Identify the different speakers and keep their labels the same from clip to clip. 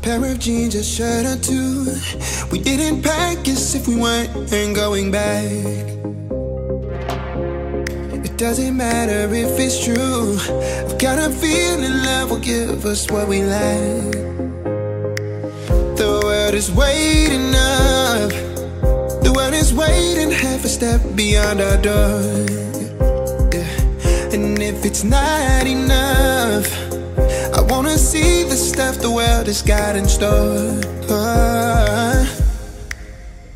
Speaker 1: Pair of jeans, a shirt or two. We didn't pack as if we weren't going back. It doesn't matter if it's true. I've got a feeling love will give us what we lack. The world is waiting up. The world is waiting half a step beyond our door. Yeah. And if it's not enough, I wanna see the stuff the world has got in store.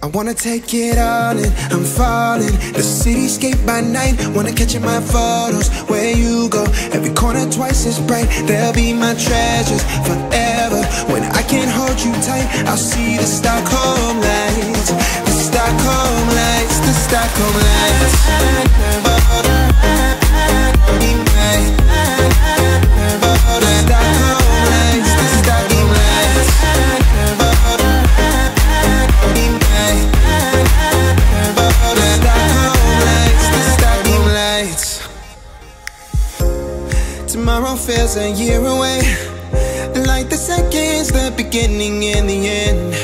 Speaker 1: I wanna take it all in, I'm falling. The cityscape by night, wanna catch in my photos. Where you go, every corner twice as bright. They'll be my treasures forever. When I can't hold you tight, I'll see the Stockholm lights. The Stockholm lights, the Stockholm lights. Tomorrow feels a year away, like the seconds, the beginning and the end.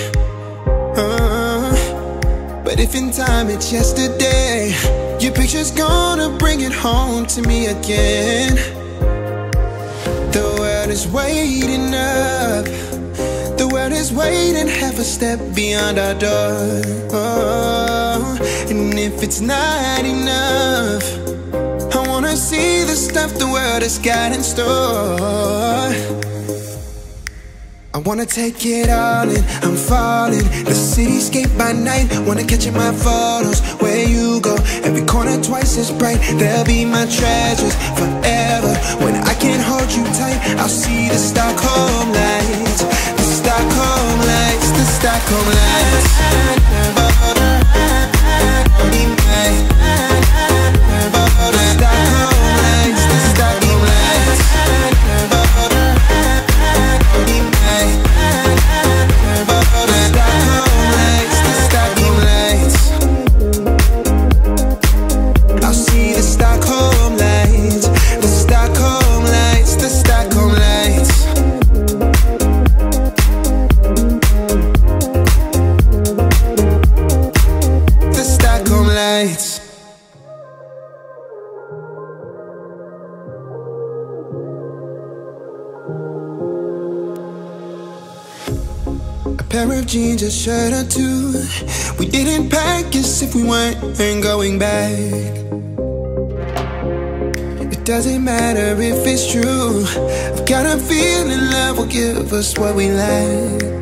Speaker 1: But if in time it's yesterday, your picture's gonna bring it home to me again. The world is waiting up. The world is waiting half a step beyond our door. And if it's not enough, I wanna see the stuff the world has got in store. I wanna take it all in, I'm falling. The cityscape by night, wanna catch in my photos. Where you go, every corner twice as bright. They'll be my treasures forever. When I can't hold you tight, I'll see the Stockholm lights. The Stockholm lights, the Stockholm lights. A pair of jeans, a shirt or two. We didn't pack as if we weren't going back. It doesn't matter if it's true. I've got a feeling love will give us what we lack.